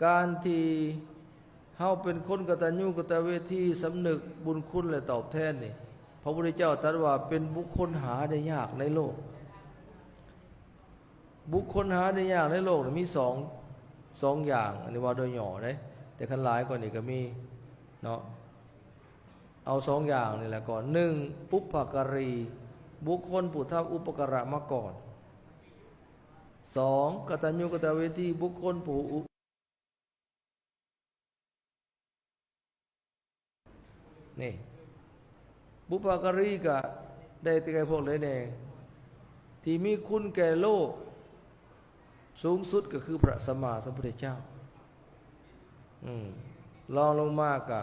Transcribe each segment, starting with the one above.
การที่เฮาเป็นคนกตัญญูกตเวทีสำนึกบุญคุณและตอบแทนนี่พระพุทธเจ้าตรัสว่าเป็นบุคคลหาได้ยากในโลกบุคคลหาได้ยากในโลกมีสองอย่างอันนี้ว่าโดยหย่อเลยแต่ขั้นหลายกว่านี้ก็มีเนาะเอาสองอย่างนี่แหละก่อนหนึ่งปุพพการีบุคคลผู้ทำอุปการะมาก่อนสองกตัญญูกตเวทีบุคคลผู้นี่บุพการีก็ได้แต่แก่พวกเลยเนี่ยที่มีคุณแก่โลกสูงสุดก็คือพระสัมมาสัมพุทธเจ้าลองลงมากก็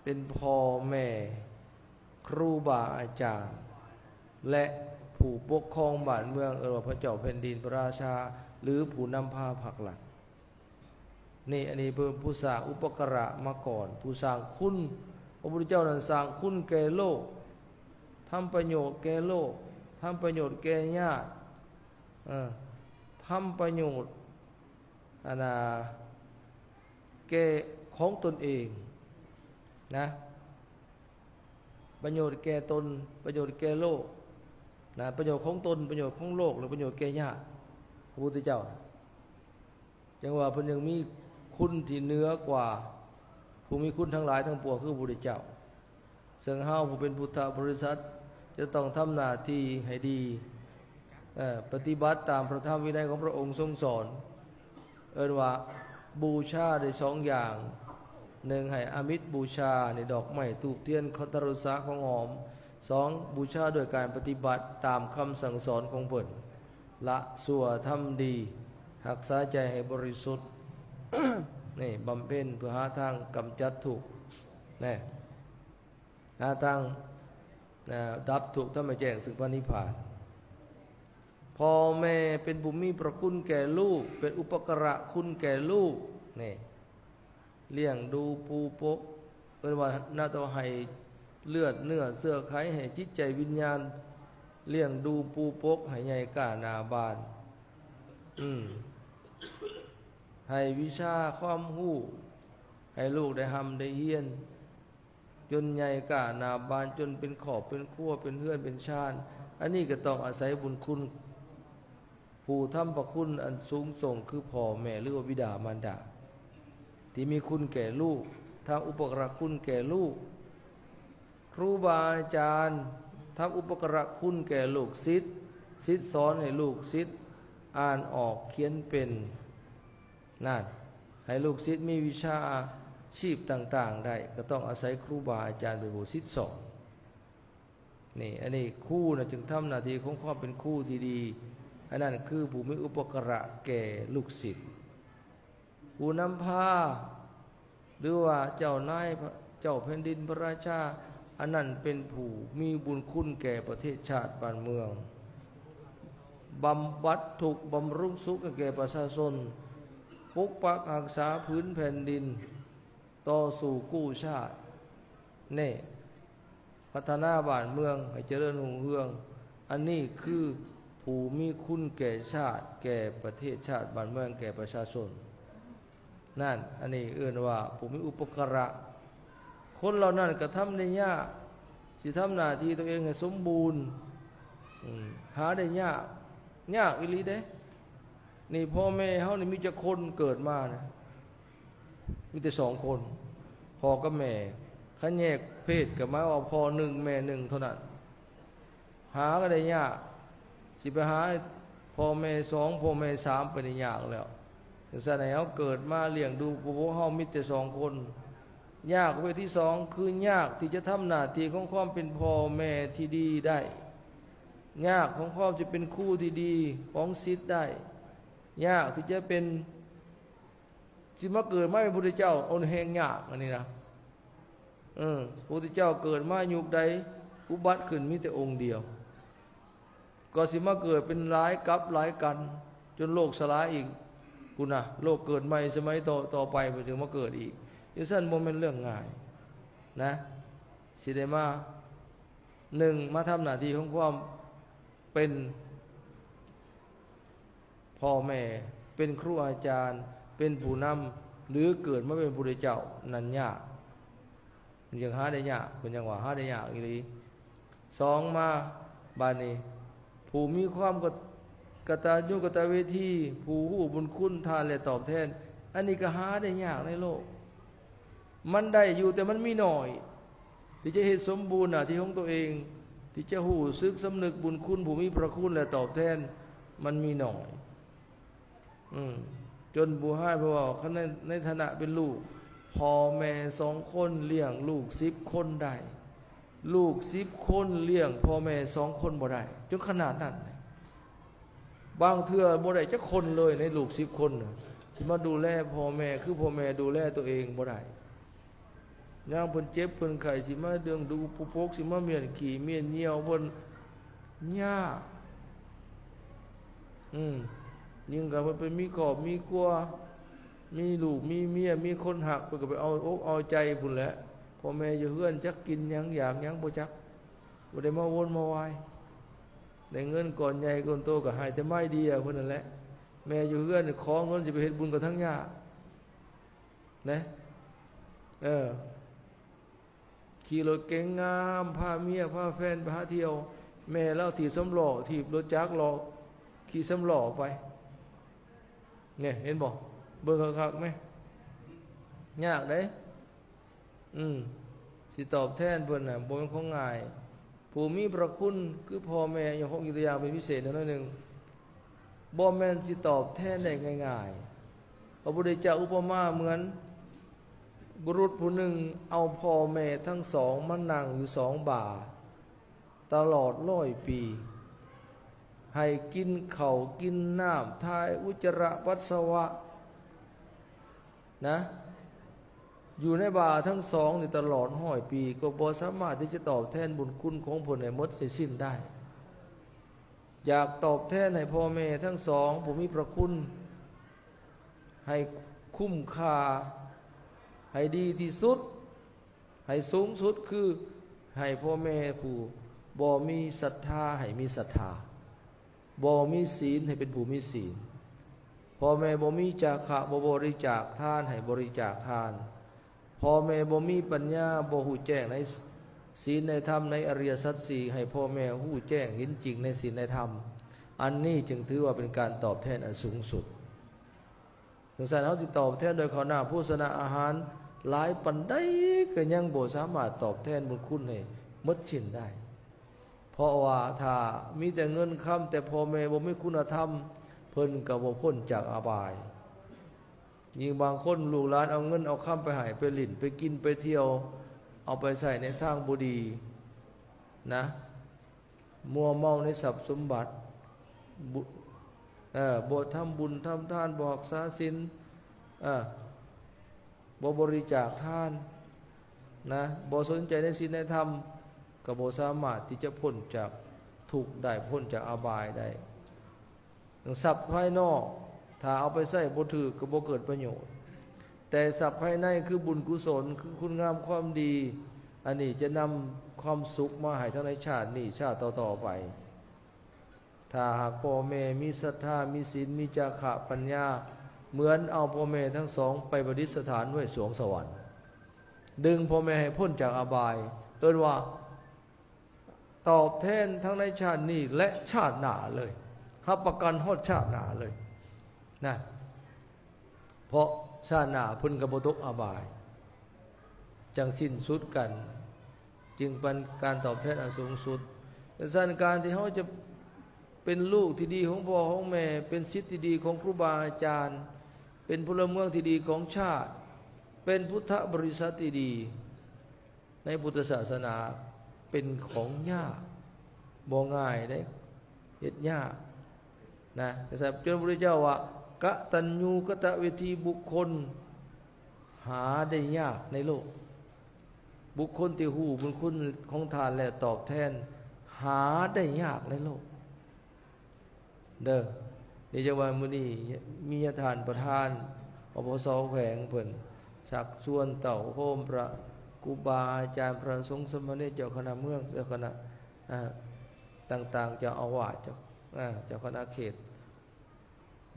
เป็นพ่อแม่ครูบาอาจารย์และผู้ปกครองบ้านเมืองว่าพระเจ้าแผ่นดินพระราชาหรือผู้นำพาผลักหลักนี่อันนี้เป็นผู้สร้างอุปการะมาก่อนผู้สร้างคุณพระพุทธเจ้านั้นสร้างคุณแก่โลกทำประโยชน์แก่โลกทำประโยชน์แก่ญาติทำประโยชน์แก่ของตนเองนะประโยชน์แก่ตนประโยชน์แก่โลกนะประโยชน์ของตนประโยชน์ของโลกหรือประโยชน์แก่ญาติพระพุทธเจ้าจังว่าเพิ่นยังมีคุณที่เหนือกว่าผู้มีคุณทั้งหลายทั้งปวงคือพระพุทธเจ้าซึ่งเฮาผู้เป็นพุทธบริษัทจะต้องทำหน้าที่ให้ดีปฏิบัติตามพระธรรมวินัยของพระองค์ทรงสอนว่าบูชาได้สองอย่างหนึ่งให้อามิตรบูชาในดอกไม้ธูปเทียนเคารพรุษะของหอมสองบูชาโดยการปฏิบัติตามคำสั่งสอนของเพิ่นละชั่วทำดีรักษาใจให้บริสุทธิ์ นี่บำเพ็ญเพื่อหาทางกำจัดทุกข์นี่หาทางดับทุกข์ถ้าไม่แจ้งซึ่งพระนิพพานพ่อแม่เป็นผู้มีพระคุณแก่ลูกเป็นอุปการะคุณแก่ลูกนี่เลี้ยงดูปูปกเป็นว่าน่าต้องให้เลือดเนื้อเสื้อไขให้จิตใจวิญญาณเลี้ยงดูปูปกให้ใหญ่กล้าหนาบานให้วิชาความรู้ให้ลูกได้ทำได้เฮียนจนใหญ่กล้าหนาบานจนเป็นขอบเป็นขั้วเป็นเฮือนเป็นชานอันนี้ก็ต้องอาศัยบุญคุณผู้ทำประคุณอันสูงส่งคือพ่อแม่หรือว่าบิดามารดาที่มีคุณแก่ลูกทำอุปการะคุณแก่ลูกครูบาอาจารย์ทำอุปการะคุณแก่ลูกศิษย์สอนให้ลูกศิษย์อ่านออกเขียนเป็นนั่นให้ลูกศิษย์มีวิชาชีพต่างๆได้ก็ต้องอาศัยครูบาอาจารย์เป็นผู้ศิษย์สอนนี่อันนี้ครูนะจึงทำหน้าที่ของความเป็นครูที่ดีอันนั้นคือผู้มีอุปการะแก่ลูกศิษย์ผู้นำพาหรือว่าเจ้านายเจ้าแผ่นดินพระราชาอันนั้นเป็นผู้มีบุญคุณแก่ประเทศชาติบ้านเมืองบำบัดทุกข์บำรุงสุขแก่ประชาชนปกปักรักษาพื้นแผ่นดินต่อสู่กู้ชาตินี่พัฒนาบ้านเมืองให้เจริญรุ่งเรืองอันนี้คือผู้มีคุณแก่ชาติแก่ประเทศชาติบ้านเมืองแก่ประชาชนนั่นอันนี้เอื้อนว่าผู้มีอุปการะคนเหล่านั้นก็ทำได้ยากสิทำหน้าที่ตัวเองให้สมบูรณ์หาได้ยากอีหลีเด้นี่พ่อแม่เฮานี่มีแต่คนเกิดมานะมีแต่สองคนพ่อกับแม่คันแยกเพศก็หมายว่าพ่อหนึ่งแม่หนึ่งเท่านั้นหาก็ได้ยากสิไปหาพ่อแม่สองพ่อแม่สามไปได้ยากแล้วจังซั่นให้เฮาเกิดมาเลี้ยงดูพวกเฮามีแต่สองคนยากเวที่สองคือยากที่จะทำหน้าที่ของความเป็นพ่อแม่ที่ดีได้ยากของความจะเป็นครูที่ดีของศิษย์ได้ยากที่จะเป็นสิมาเกิดมาเป็นพระพุทธเจ้าเอาแห่งยากอันนี้นะพระพุทธเจ้าเกิดมายุคใดอุบัติขึ้นมีแต่องค์เดียวก็สิมาเกิดเป็นหลายกับหลายกันจนโลกสลายอีกกูนะโลกเกิดใหม่สมัยต่อไปไปถึงมาเกิดอีกนี่สั้นโมเมนต์เรื่องง่ายนะสิได้มาหนึ่งมาทำหน้าที่ของความเป็นพ่อแม่เป็นครูอาจารย์ เป็นผู้นำหรือเกิดมาเป็นพระพุทธเจ้านั่นยากมันยังหาได้ยากคนยังว่าหาได้ยากอีหลีสองมาบาดนี้ผู้มีความกตัญญูกตเวทีผู้ฮู้บุญคุณทานและตอบแทนอันนี้ก็หาได้ยากในโลกมันได้อยู่แต่มันมีหน่อยที่จะเฮ็ดสมบูรณ์หน้าที่ของตัวเองที่จะฮู้ซึกสำนึกบุญคุณผู้มีพระคุณและตอบแทนมันมีหน่อยจนผู้ให้เพราะว่าเขาในฐานะเป็นลูกพ่อแม่2 คนเลี้ยงลูก10 คนได้ลูก10 คนเลี้ยงพ่อแม่2 คนบ่ได้จนขนาดนั้นบางเทื่อบ่ได้จักคนเลยในลูก10 คนสิมาดูแลพ่อแม่คือพ่อแม่ดูแลตัวเองบ่ได้ย่างเพิ่นเจ็บเพิ่นไข้สิมาเดืองดูผู้ปกสิมาเมียนขี่เมียนเหนียวเพิ่นยากยิ่งกับมันเป็นมีครอบมีครัวมีลูกมีเมียมีคนหักเพิ่นก็ไปเอาอกเอาใจพุ่นแหละพ่อแม่อยู่เฮือนจักกินหยังอยากหยังบ่จักบ่ได้มาวนมาวายได้เงินก่อนใหญ่ก่อนโตก็ให้แต่ไม้เดียวเพิ่นนั่นแหละแม่อยู่เฮือนขอเงินสิไปเฮ็ดบุญกับทั้งญาตินะขี่รถเก๋งงามพาเมียพาแฟนไปหาเที่ยวแม่เล่าถีบสำล้อถีบรถจักรล้อขี่สำล้อไปเนี่ยเห็นบ่เบิ่งคักๆไหมยากเด้สิตอบแทนเพิ่นน่ะบ่เป็นของง่ายผู้มีพระคุณคือพ่อแม่อย่างของอิทยาเป็นพิเศษหน่อยนึงบ่แม่นสิตอบแทนได้ง่ายๆพระพุทธเจ้าอุปมาเหมือนบุรุษผู้หนึ่งเอาพ่อแม่ทั้งสองมานั่งอยู่2 บ่าตลอด100 ปีให้กินข้าวกินน้ำทายอุจจาระปัสสาวะนะอยู่ในบ่าทั้งสองนี่ตลอด100 ปีก็บ่สามารถที่จะตอบแทนบุญคุณของเพิ่นให้หมดสิ้นได้อยากตอบแทนให้พ่อแม่ทั้งสองผู้มีพระคุณให้คุ้มค่าให้ดีที่สุดให้สูงสุดคือให้พ่อแม่ผู้บ่มีศรัทธาให้มีศรัทธาบ่มีศีลให้เป็นผู้มีศีลพ่อแม่บ่มีจาคะบ่บริจาคทานให้บริจาคทานพ่อแม่บ่มีปัญญาบ่ฮู้แจ้งในศีลในธรรมในอริยสัจ4ให้พ่อแม่ฮู้แจ้งเห็นจริงในศีลในธรรมอันนี้จึงถือว่าเป็นการตอบแทนอันสูงสุดถึงสั่นเฮาสิตอบแทนโดยข้าวหน้าโภชนะอาหารหลายปานใดก็ยังบ่สามารถตอบแทนบุญคุณให้หมดสิ้นได้เพราะว่าถ้ามีแต่เงินคำแต่พ่อแม่บ่มีคุณธรรมเพิ่นก็บ่พ้นจากอบายยิ่งบางคนลูกหลานเอาเงินเอาคำไปให้ไปหลิ่นไปกินไปเที่ยวเอาไปใส่ในทางบ่ดีนะมัวเมาในทรัพย์สมบัติบ่ทำบุญทำทานบ่รักษาศีลบ่บริจาคทานนะบ่สนใจในศีลในธรรมก็บ่สามารถที่จะพ้นจากทุกข์ได้พ้นจากอบายได้ทรัพย์ภายนอกถ้าเอาไปใช้บ่ถูกก็บ่เกิดประโยชน์แต่ทรัพย์ภายในคือบุญกุศลคือคุณงามความดีอันนี้จะนำความสุขมาให้ทั้งในชาตินี้ชาติต่อๆไปถ้าหากพ่อแม่มีศรัทธามีศีลมีจาคะปัญญาเหมือนเอาพ่อแม่ทั้งสองไปประดิษฐานไว้สวงสวรรค์ดึงพ่อแม่ให้พ้นจากอบายเอิ้นว่าตอบแทนทั้งในชาตินี้และชาติหน้าเลยรับประกันฮอดชาติหน้าเลยนะเพราะชาติหน้าเพิ่นก็บ่ตกอบายจังสิ้นสุดกันจึงเป็นการตอบแทนอันสูงสุดดังนั้นการที่เฮาจะเป็นลูกที่ดีของพ่อของแม่เป็นศิษย์ที่ดีของครูบาอาจารย์เป็นพลเมืองที่ดีของชาติเป็นพุทธบริษัทที่ดีในพุทธศาสนาเป็นของยากบ่ง่ายได้เฮ็ดยากนะแต่จนพระพุทธเจ้าว่ากตัญญูกตเวทีบุคคลหาได้ยากในโลกบุคคลที่ฮู้บุญคุณของทานและตอบแทนหาได้ยากในโลกเด้อนี่จะว่ามื้อนี้มีทานประทานอปสแขวงเพิ่นชักชวนเต่าโฮมพระครูบาอาจารย์พระสงฆ์สมณเณรเจ้าคณะเมืองเจ้าคณะต่างๆเจ้าอาวาสเจ้าคณะเขต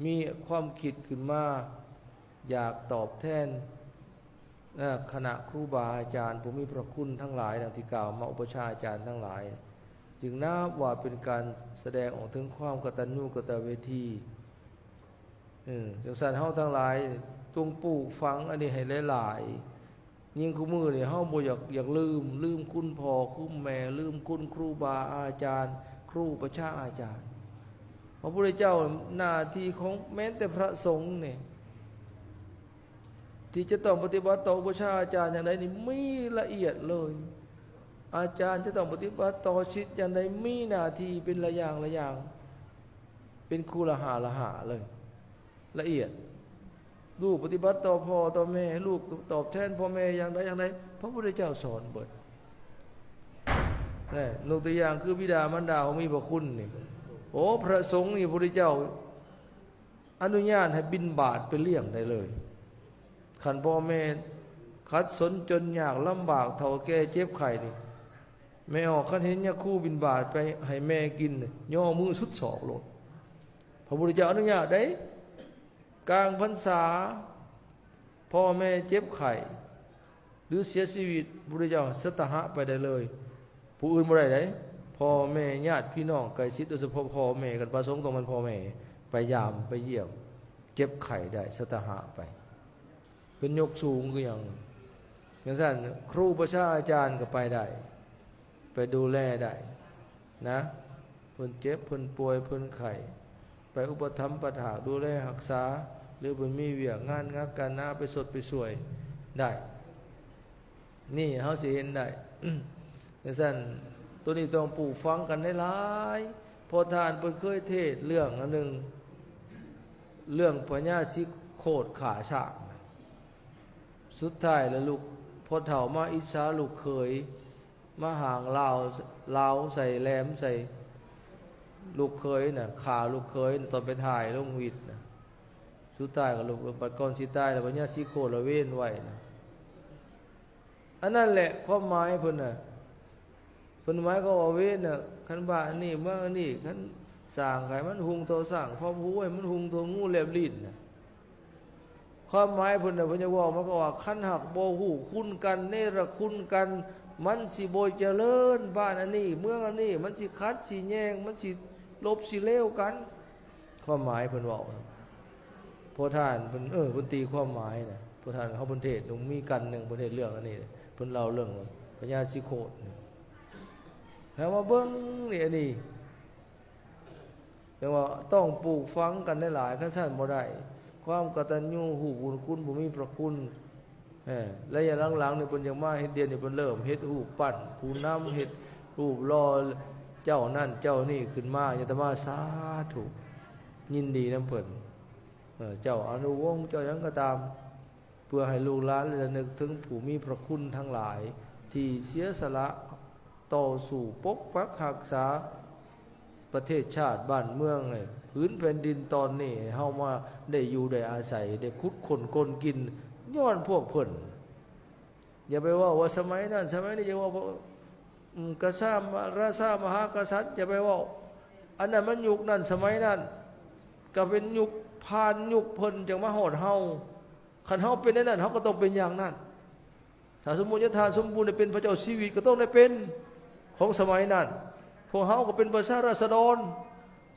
มีความคิดขึ้นมา อยากตอบแทนคณะครูบาอาจารย์ผู้มีพระคุณทั้งหลายดังที่กล่าวมาอุปชาอาจารย์ทั้งหลายจึงนับว่าเป็นการแสดงออกถึงความกตัญญูกตเวทีจังสันเฮาทั้งหลายจงปลูกฝังอันนี้ให้หลายๆยิ่งคู่มือนี่เฮาบ่อยากลืมคุณพ่อคุณแม่ลืมคุณครูบาอาจารย์ครูประชาอาจารย์พระพุทธเจ้าหน้าที่ของแม้แต่พระสงฆ์เนี่ยที่จะต้องปฏิบัติต่อประชาอาจารย์อย่างไรนี่ไม่ละเอียดเลยอาจารย์จะต้องปฏิบัติต่อศิษย์อย่างไรมีหน้าที่เป็นละอย่างเป็นครูละหาเลยละเอียดลูกปฏิบัติต่อพ่อต่อแม่ลูกตอบแทนพ่อแม่อย่างไรพระพุทธเจ้าสอนเบิดนี่ยกตัวอย่างคือบิดามารดาเขามีพระคุณนี่โอ้พระสงฆ์นี่พระพุทธเจ้าอนุญาตให้บิณฑบาตไปเลี้ยงได้เลยขันพ่อแม่ขัดสนจนยากลำบากเท่าแก่เจ็บไข้นี่แม่ออกขันเห็นยาคู่บิณฑบาตไปให้แม่กินย่อมือสุดศอกโลดพระพุทธเจ้าอนุญาตได้กลางพรรษาพ่อแม่เจ็บไข้หรือเสียชีวิตพระพุทธเจ้าสตหะไปได้เลยผู้อื่นบ่ได้เลยพ่อแม่ญาติพี่น้องใกล้ชิดโดยเฉพาะพ่อแม่กันประสงค์ตรงมันพ่อแม่ไปยามไปเยี่ยมเจ็บไข้ได้สตหะไปเป็นยกสูงคืออย่างนั้นครูประชาอาจารย์ก็ไปได้ไปดูแลได้นะเพิ่นเจ็บเพิ่นป่วยเพิ่นไข้ไปอุปถัมภ์ประถาดูแลรักษาหรือเพิ่นมีเวียกงานการหน้าไปสดไปสวยได้นี่เฮาสิเห็นได้จังตัวนี้ต้องปลูกฝังกันได้หลายพอทานเพิ่นเคยเทศเรื่องอันนึงเรื่องพญาสิโคตรขาช้างสุดท้ายแล้วลูกพอเฒ่ามาอิจฉาลูกเขยมาห่างลาวใส่แหลมใส่ลูกเขยน่ะขาลูกเขยตอนไปถ่ายลงวิดน่ะสุดท้ายก็ลูกบัดก่อนสิตายแล้วพญาสิโคตรละเว้นไว้น่ะอันนั้นแหละความหมายเพิ่นน่ะเพิ่นหมายก็ว่าเว้นน่ะคันว่าอันนี้เมื่ออันนี้คันสร้างให้มันหุงโตสร้างพร้อมหูให้มันหุงโตงูแลบลิ้นน่ะความหมายเพิ่นน่ะเพิ่นจะว่ามันก็ว่าคันหักบ่ฮู้คุณกันเนรคุณกันมันสิบ่เจริญบ้านอันนี้เมืองอันนี้มันสิคัดสิแย่งมันสิลบสิเลวกันความหมายเพิ่นเว้าพอท่านเพิ่นเพิ่นตีความหมายน่ะพอท่านเฮาเพิ่นเทศน์มีกันหนึงเพิ่นเทศน์เรื่องอันนี้เพิ่นเล่าเรื่องพญาสิโคตรแล้วมาเบิ่งนี่อันนี้แต่ว่าต้องปลูกฝังกันได้หลายคันซั่นบ่ได้ความกตัญญูหูบุญคุณบ่มีพระคุณและอย่างหลังๆนี่เพิ่นยังมาเฮ็ดเดียนนี่เพิ่นเริ่มเฮ็ดรูปปั้นผู้นำเฮ็ดรูปหล่อเจ้านั่นเจ้านี่ขึ้นมาอย่าแต่มาสาธุยินดีนำเพิ่นเจ้าอนุวงศ์เจ้าหยังก็ตามเพื่อให้ลูกหลานระลึกถึงผู้มีพระคุณทั้งหลายที่เสียสละต่อสู้ปกปักรักษาประเทศชาติบ้านเมืองพื้นแผ่นดินตอนนี้เฮามาได้อยู่ได้อาศัยได้คุดคนกลกินย้อนพวกเพิ่นอย่าไปว่าสมัยนั้นสมัยนี้อย่าว่ากษัตริย์ราชามหากษัตริย์อย่าไปว่าอันนั้นมันยุคนั้นสมัยนั้นก็เป็นยุคผ่านยุคเพิ่นจังมาฮอดเฮาคันเฮาเป็นในนั้นเฮาก็ต้องเป็นอย่างนั้นถ้าสมมุติทานสมบูรณ์เป็นพระเจ้าชีวิตก็ต้องได้เป็นของสมัยนั้นพวกเฮาก็เป็นประชาราษฎร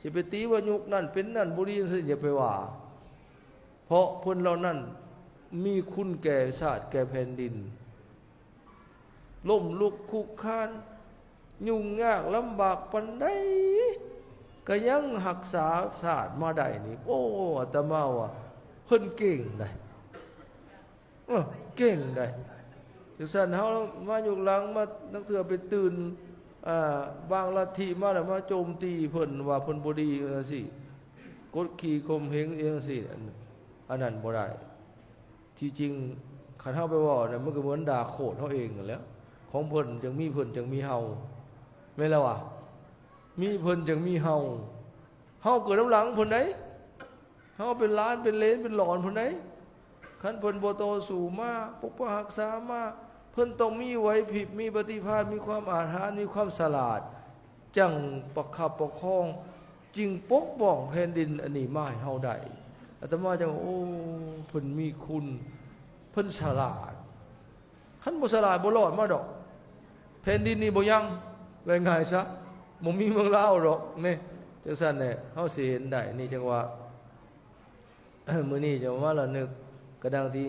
สิไปตีว่ายุคนั้นเป็นนั่นบ่ดีจังอย่าไปว่าเพราะเพิ่นเหล่านั้นมีคุณแก่ชาติแก่แผ่นดินล้มลุกคุกคานยุ่งยากลำบากปานใดก็ยังรักษาชาติมาได้นี่โอ้อาตมาว่าเพิ่นเก่งได้เก่งได้จังซั่นเฮามายุคหลังมาตั้งเทื่อไปตื่นบางลัทธิมาแล้วมาโจมตีเพิ่นว่าเพิ่นบ่ดีจังซี่กดขี่ข่มเหงจังซี่อันนั้นบ่ได้ที่จริงคันเฮาไปว่าน่ะมันก็เหมือนด่าโคตรเฮาเองนั่นแหละของเพิ่นจังมีเพิ่นจังมีเฮาแม่นแล้วมีเพิ่นจังมีเฮาเกิดน้ำหลังเพิ่นได้เฮาเป็นล้านเป็นเลนเป็นหลอนเพิ่นได้คันเพิ่นบ่โตสู่มาปกปักรักษามาเพิ่นต้องมีไหวพริบมีปฏิภาณมีความอาถรรพ์มีความฉลาดจังประคับประคองจึงปกป้องแผ่นดินอันนี้มาให้เฮาได้ อาตมาจะโอ้เพิ่นมีคุณเพิ่นฉลาดคันบ่ฉลาดบ่รอดมาดอกแผ่นดินนี้บ่ยังว่าง่ายซะบ่มีเมืองลาวดอกนี่จังซั่นแหละเฮาสิเห็นได้นี่จังว่า มื้อนี้จังว่าละนึกกระดังที่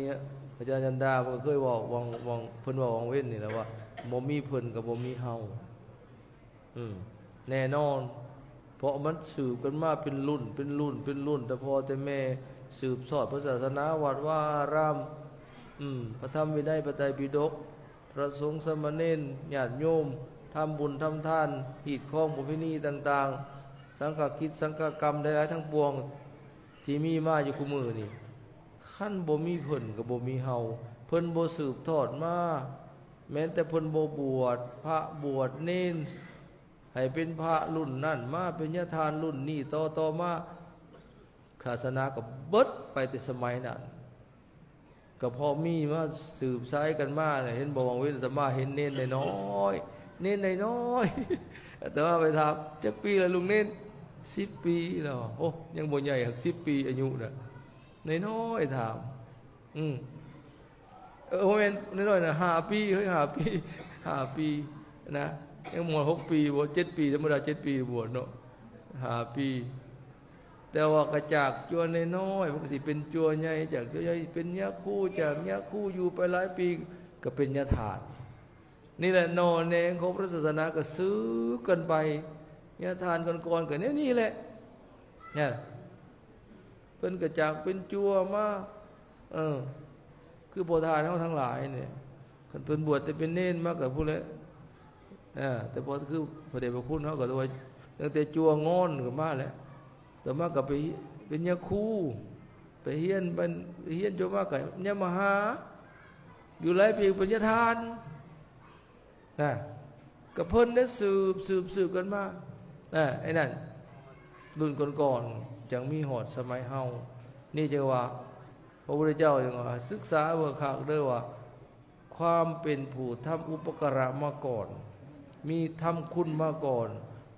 อาจารย์จันดาเพิ่นเคยเว้าวังเพิ่นเว้าวังเว้นนี่แหละว่าบ่มีเพิ่นก็บ่มีเฮาแน่นอนเพราะมันสืบกันมาเป็นรุ่นแต่พ่อแต่แม่สืบทอดพระศาสนาวัดว่ารามพระธรรมวินัยพระไตรปิฎกพระสงฆ์สามเณรญาติโยมทำบุญทำทานหีดข้องประเพณีต่างๆสังฆกิจสังฆกรรมใดๆทั้งปวงที่มีมาอยู่คู่มือนี่ขั้นบ่มีเพิ่นกับบ่มีเฮาเพิ่นบ่สืบทอดมาแม้แต่เพิ่นบ่บวชพระบวชเน้นให้เป็นพระรุ่นนั่นมาเป็นญาทานรุ่นนี้ต่อมาศาสนาก็เบิดไปแต่สมัยนั้นก็พอมีมาสืบสายกันมาเห็นบอกว่าวิตมาเห็นเน้นน้อยเน้นน้อยแต่ว่าไปถามจักปีละลุงเน้น10 ปีแล้วโอ้ยังบ่ใหญ่10 ปีอายุน่ะน้อยถามโอ้แม่นน้อยน่ะ5 ปีเฮ้ย5 ปีนะยังหมด6 ปีบวช7 ปีธรรมดา7 ปีบวชเนาะ5 ปีแต่ว่ากระจากจัวน้อยมันก็สิเป็นจัวใหญ่จากจัวใหญ่เป็นยะคู่จากยะคู่อยู่ไปหลายปีก็เป็นยะถาดนี่แหละนอนแนงของพระศาสนาก็ซื้อกันไปยะทานก่อนๆก็นี่แหละเนี่ยเป็นกระจากเป็นจัวมาคือโพธานเขาทั้งหลายเนี่ยคันเป็นบวชแต่เป็นเน้นมากกับผู้เละแต่พอคือพระเดชพระคุณเขาก็ตัวตั้งแต่จัวงอนก็มาแล้วแต่มากกับไปเป็นยาคูไปเฮียนจนมากกับยามหาอยู่หลายปีเป็นยาทานกับเพิ่นได้สืบกันมาไอ้นั่นรุ่นก่อนจังมีหอดสมัยเฮานี่จะว่าพระพุทธเจ้าอย่างว่าศึกษาเบิกขากด้วยว่าความเป็นผู้ทำอุปการะมาก่อนมีทำคุณมาก่อน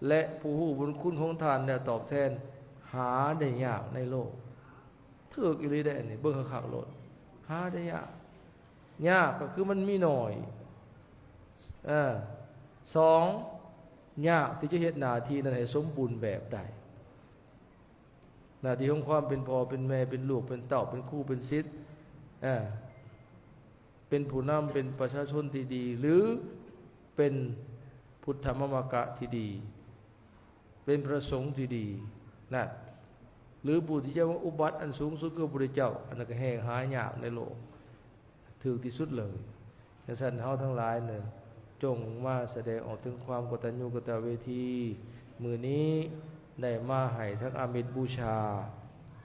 และผู้หูบุญคุณของทานเนี่ยตอบแทนหาได้ยากในโลกเถือกอีหลีได้นี่เบิ่งขากโลดหาได้ยากก็คือมันมีหน่อย2ยากที่จะเฮ็ดหน้าที่นั้นให้สมบูรณ์แบบใดหน้าที่ของความเป็นพ่อเป็นแม่เป็นลูกเป็นเต้าเป็นครูเป็นศิษย์เป็นผู้นำเป็นประชาชนที่ดีหรือเป็นพุทธมามกะที่ดีเป็นพระสงฆ์ที่ดีนั่นหรือผู้ที่จะว่าอุบัติอันสูงสุดคือพระพุทธเจ้าอันนั้นก็แห่งหายากในโลกถึงที่สุดเลยฉะนั้นเฮาทั้งหลายเนี่ยจงมาแสดงออกถึงความกตัญญูกตเวทีมื้อนี้ได้มาให้ทั้งอามิตรบูชา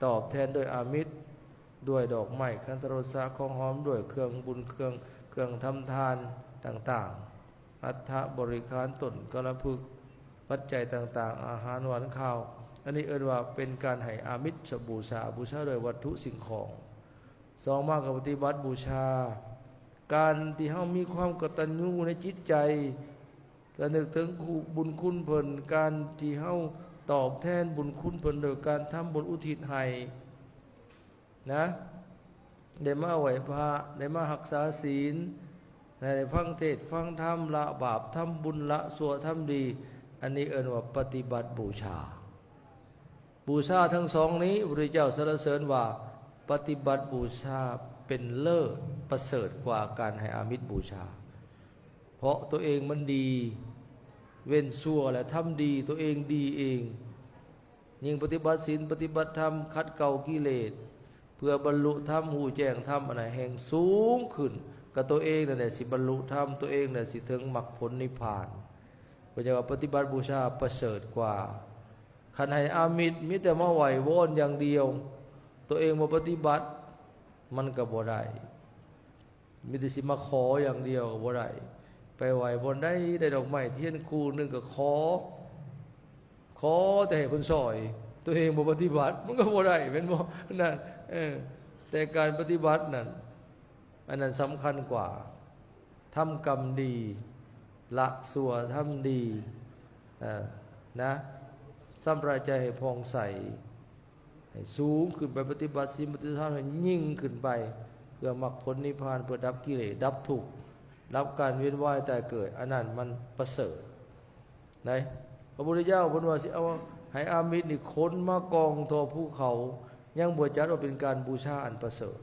ตอบแทนด้วยอามิตรด้วยดอกไม้คันธรสะของหอมด้วยเครื่องบุญเครื่องทำทานต่างๆอัฐบริการต้นกระพึกปัจจัยต่างๆอาหารหวานข้าวอันนี้เอิ้นว่าเป็นการให้อามิตรบูชาโดยวัตถุสิ่งของ2มากกับปฏิบัติบูชาการที่เฮามีความกตัญญูในจิตใจระลึกถึงบุญคุณเพิ่นการที่เฮาตอบแทนบุญคุณเพิ่นโดยการทำบุญอุทิศให้นะได้มาไหว้พระได้มารักษาศีลได้ฟังเทศน์ฟังธรรมละบาปทำบุญละชั่วทำดีอันนี้เอิ้นว่าปฏิบัติบูชาทั้งสองนี้พระพุทธเจ้าสรรเสริญว่าปฏิบัติบูชาเป็นเลิศประเสริฐกว่าการให้อามิตรบูชาเพราะตัวเองมันดีเว้นชั่วและทำดีตัวเองดีเองยิ่งปฏิบัติศีลปฏิบัติธรรมขัดเกลากิเลสเพื่อบรรลุธรรมหูแจ้งธรรมอันไหนแห่งสูงขึ้นกับตัวเองนั่นแหละสิบรรลุธรรมตัวเองนั่นสิถึงมรรคผลนิพพานเพราะฉะนั้นปฏิบัติบูชาประเสริฐกว่าขันให้อามิตรมิแต่มาไหวโวนอย่างเดียวตัวเองมาปฏิบัติมันก็บ่ได้มิแต่สิมาขออย่างเดียวก็บ่ได้ไปไหวบนได้ดอกไม้เทียนคู่นึงก็ขอแต่ให้คนซอยตัวเองบ่ปฏิบัติมันก็บ่ได้เป็นบ่นั่นแต่การปฏิบัตินั่นอันนั้นสำคัญกว่าทำกรรมดีละชั่วทำดีนะสำราญใจให้ผ่องใสให้ ให้สูงขึ้นไปปฏิบัติศีลปฏิบัติธรรมให้ยิ่งขึ้นไปเพื่อมรรคผลนิพพานเพื่อดับกิเลสดับทุกข์ดับการเวียนว่ายตายเกิดอันนั้นมันประเสริฐไหนพระพุทธเจ้าเพิ่นว่าสิเอาให้อามิตรนี่ขนมากองทอภูเขายังบ่จัดว่าเป็นการบูชาอันประเสริฐ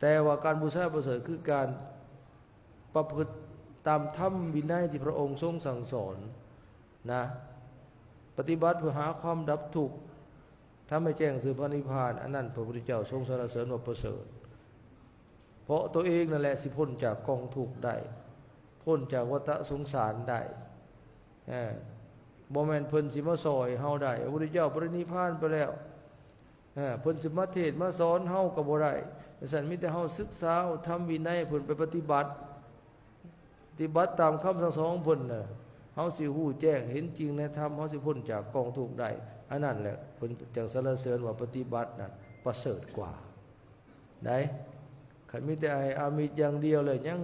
แต่ว่าการบูชาประเสริฐคือการประพฤติตามธรรมวินัยที่พระองค์ทรงสั่งสอนนะปฏิบัติเพื่อหาความดับทุกข์ถ้าไม่แจ้งสู่พระนิพพานอันนั้นพระพุทธเจ้าทรงสรรเสริญว่าประเสริฐเพราะตัวเองนั่นแหละสิพ้นจากกองทุกข์ได้พ้นจากวัฏสงสารได้บ่แม่นเพิ่นสิมาสอยเฮาได้พระพุทธเจ้าปรินิพพานไปแล้วเพิ่นสิมาเทศน์มาสอนเฮาก็บ่ได้ฉะนั้นมีแต่เฮาศึกษาทำวินัยเพิ่นไปปฏิบัติตามคำสั่งสอนของเพิ่นน่ะเฮาสิฮู้แจ้งเห็นจริงในธรรมเฮาสิพ้นจากกองทุกข์ได้อันนั้นแหละเพิ่นจังสรรเสริญว่าปฏิบัตินั้นประเสริฐกว่าได้คันมีแต่อามิตรอย่างเดียวเลยยัง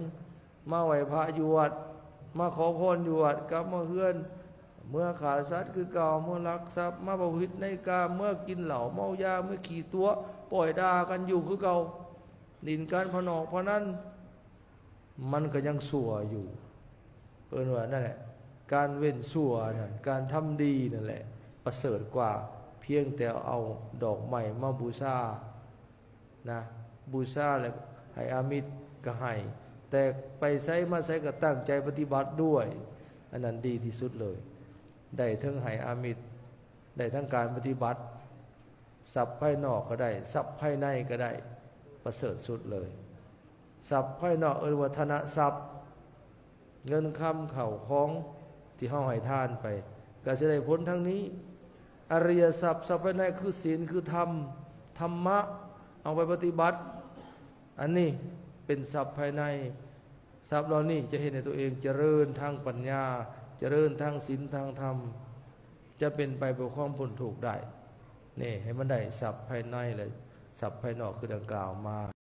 มาไหว้พระอยู่วัดมาขอพรอยู่วัดกลับมาเฮือนเมื่อขาสัตว์คือเก่าเมื่อลักทรัพย์มาประพฤติในกามเมื่อกินเหล้าเมายาเมื่อขี่ตัวปล่อยด่ากันอยู่คือเก่าดินการพนอกเพราะนั้นมันก็ยังชั่วอยู่เพิ่นว่านั่นแหละการเว้นชั่วนั่นการทำดีนั่นแหละประเสริฐกว่าเพียงแต่เอาดอกไม้มาบูชานะบูชาแล้วให้อามิตรก็ให้แต่ไปใช้มาใช้ก็ตั้งใจปฏิบัติด้วยอันนั้นดีที่สุดเลยได้ทั้งให้อามิตรได้ทั้งการปฏิบัติทรัพย์ภายนอกก็ได้ทรัพย์ภายในก็ได้ประเสริฐสุดเลยทรัพย์ภายนอกวัฒนทรัพย์เงินคำเข่าของที่เฮาให้ทานไปก็จะได้ผลทั้งนี้อริยทรัพย์ทรัพย์ภายในคือศีลคือธรรมธรรมะเอาไปปฏิบัติอันนี้เป็นทรัพย์ภายในทรัพย์เหล่านี้จะเห็นในตัวเองเจริญทางปัญญาเจริญทางศีลทางธรรมจะเป็นไปเพื่อความพ้นทุกข์ได้นี่ให้มันได้ทรัพย์ภายในเลยทรัพย์ภายนอกคือดังกล่าวมา